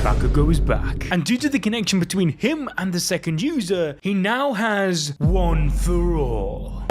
Bakugo is back, and due to the connection between him and the second user, he now has one for all.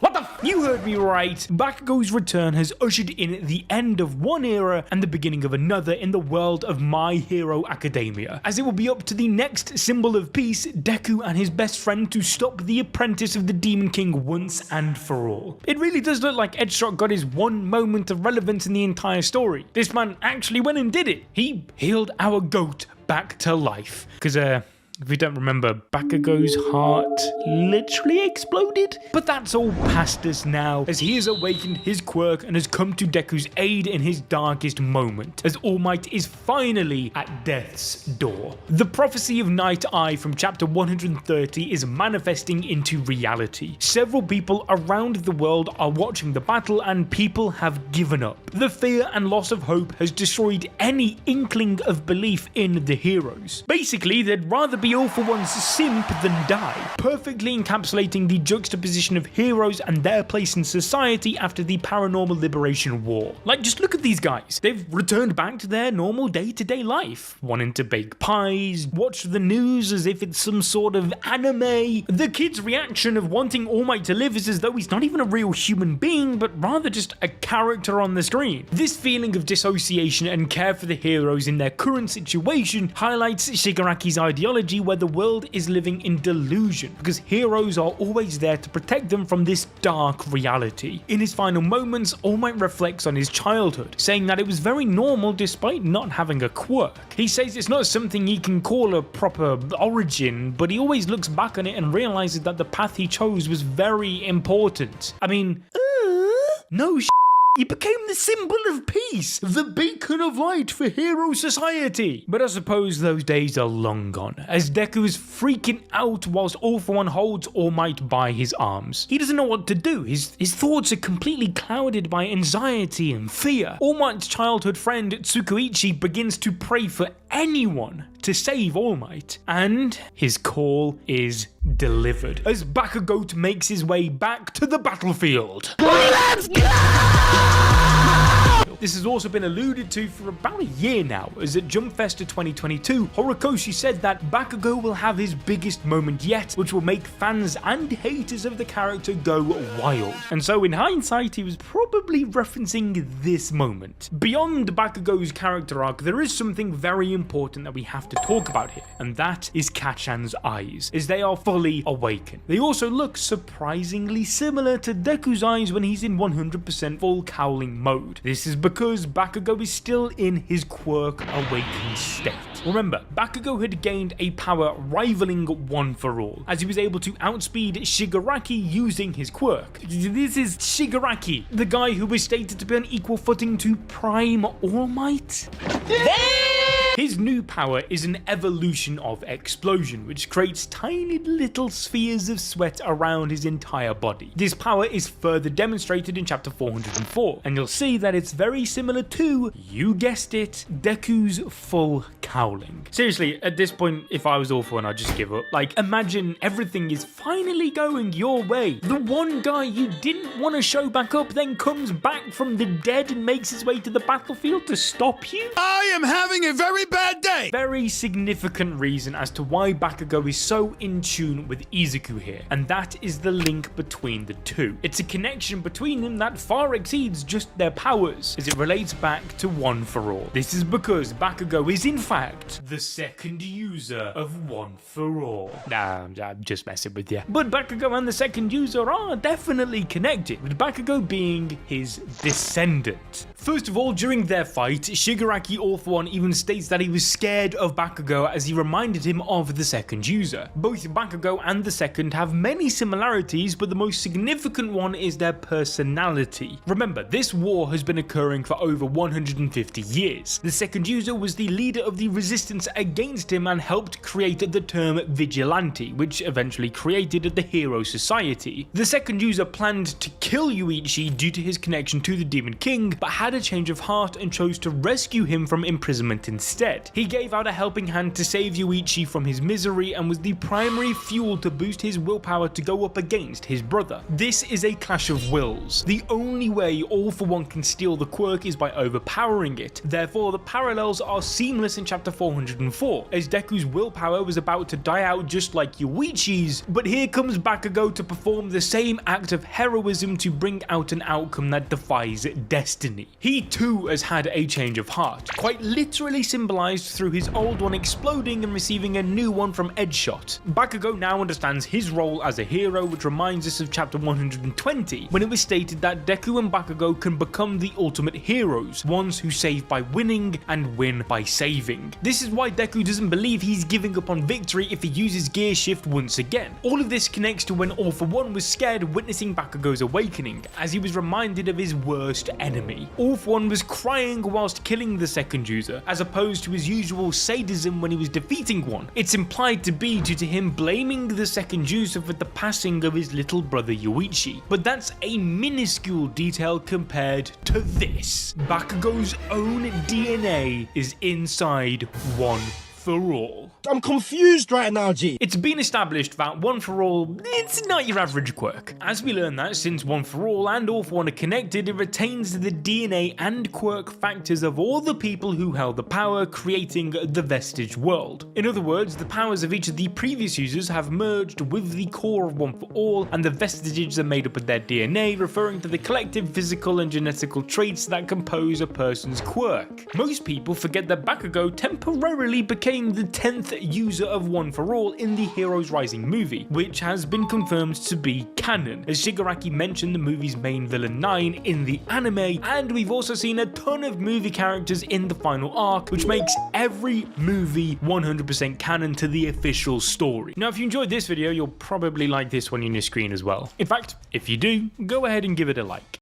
What the f? You heard me right. Bakugo's return has ushered in the end of one era and the beginning of another in the world of My Hero Academia, as it will be up to the next symbol of peace, Deku, and his best friend to stop the apprentice of the Demon King once and for all. It really does look like Edgeshot got his one moment of relevance in the entire story. This man actually went and did it. He healed our goat back to life. Because, if you don't remember, Bakugo's heart literally exploded. But that's all past us now, as he has awakened his quirk and has come to Deku's aid in his darkest moment, as All Might is finally at death's door. The prophecy of Night Eye from chapter 130 is manifesting into reality. Several people around the world are watching the battle and people have given up. The fear and loss of hope has destroyed any inkling of belief in the heroes. Basically, they'd rather be All For One's simp than die, perfectly encapsulating the juxtaposition of heroes and their place in society after the Paranormal Liberation War. Like, just look at these guys. They've returned back to their normal day-to-day life, wanting to bake pies, watch the news as if it's some sort of anime. The kid's reaction of wanting All Might to live is as though he's not even a real human being, but rather just a character on the screen. This feeling of dissociation and care for the heroes in their current situation highlights Shigaraki's ideology, where the world is living in delusion because heroes are always there to protect them from this dark reality. In his final moments, All Might reflects on his childhood, saying that it was very normal despite not having a quirk. He says it's not something he can call a proper origin, but he always looks back on it and realizes that the path he chose was very important. I mean, no sh**. You became the symbol of peace, the beacon of light for hero society. But I suppose those days are long gone, as Deku is freaking out whilst All For One holds All Might by his arms. He doesn't know what to do. His thoughts are completely clouded by anxiety and fear. All Might's childhood friend Tsukuichi begins to pray for anyone to save All Might, and his call is delivered as Bakugo makes his way back to the battlefield. Let's go! This has also been alluded to for about a year now, as at Jump Festa 2022, Horikoshi said that Bakugo will have his biggest moment yet, which will make fans and haters of the character go wild. And so in hindsight, he was probably referencing this moment. Beyond Bakugo's character arc, there is something very important that we have to talk about here, and that is Kacchan's eyes, as they are fully awakened. They also look surprisingly similar to Deku's eyes when he's in 100% full cowling mode. This is because Bakugo is still in his quirk awakened state. Remember, Bakugo had gained a power rivaling One For All, as he was able to outspeed Shigaraki using his quirk. This is Shigaraki, the guy who was stated to be on equal footing to Prime All Might. His new power is an evolution of Explosion, which creates tiny little spheres of sweat around his entire body. This power is further demonstrated in chapter 404, and you'll see that it's very similar to, you guessed it, Deku's full cowling. Seriously, at this point, if I was All For One, I'd just give up. Like, imagine everything is finally going your way. The one guy you didn't want to show back up then comes back from the dead and makes his way to the battlefield to stop you? I am having a very bad day! Very significant reason as to why Bakugo is so in tune with Izuku here, and that is the link between the two. It's a connection between them that far exceeds just their powers, as it relates back to One For All. This is because Bakugo is in fact the second user of One For All. Nah, I'm just messing with you. But Bakugo and the second user are definitely connected, with Bakugo being his descendant. First of all, during their fight, Shigaraki All For One even states that he was scared of Bakugo as he reminded him of the second user. Both Bakugo and the second have many similarities, but the most significant one is their personality. Remember, this war has been occurring for over 150 years. The second user was the leader of the resistance against him and helped create the term vigilante, which eventually created the Hero Society. The second user planned to kill Yuichi due to his connection to the Demon King, but had a change of heart and chose to rescue him from imprisonment instead. He gave gave out a helping hand to save Yuichi from his misery and was the primary fuel to boost his willpower to go up against his brother. This is a clash of wills. The only way All For One can steal the quirk is by overpowering it. Therefore, the parallels are seamless in chapter 404, as Deku's willpower was about to die out just like Yuichi's, but here comes Bakugo to perform the same act of heroism to bring out an outcome that defies destiny. He too has had a change of heart, quite literally symbolized through his old one exploding and receiving a new one from Edgeshot. Bakugo now understands his role as a hero, which reminds us of chapter 120, when it was stated that Deku and Bakugo can become the ultimate heroes, ones who save by winning and win by saving. This is why Deku doesn't believe he's giving up on victory if he uses Gear Shift once again. All of this connects to when All For One was scared witnessing Bakugo's awakening, as he was reminded of his worst enemy. All For One was crying whilst killing the second user, as opposed to his usual sadism when he was defeating one. It's implied to be due to him blaming the second user for the passing of his little brother Yuichi, but that's a minuscule detail compared to this. Bakugo's own DNA is inside One For All. I'm confused right now, G. It's been established that One For All, it's not your average quirk. As we learn that since One For All and All For One are connected, it retains the DNA and quirk factors of all the people who held the power, creating the Vestige world. In other words, the powers of each of the previous users have merged with the core of One For All, and the vestiges are made up of their DNA, referring to the collective physical and genetical traits that compose a person's quirk. Most people forget that Bakugo temporarily became the 10th user of One For All in the Heroes Rising movie, which has been confirmed to be canon, as Shigaraki mentioned the movie's main villain 9 in the anime, and we've also seen a ton of movie characters in the final arc, which makes every movie 100% canon to the official story. Now, if you enjoyed this video, you'll probably like this one on your screen as well. In fact, if you do, go ahead and give it a like.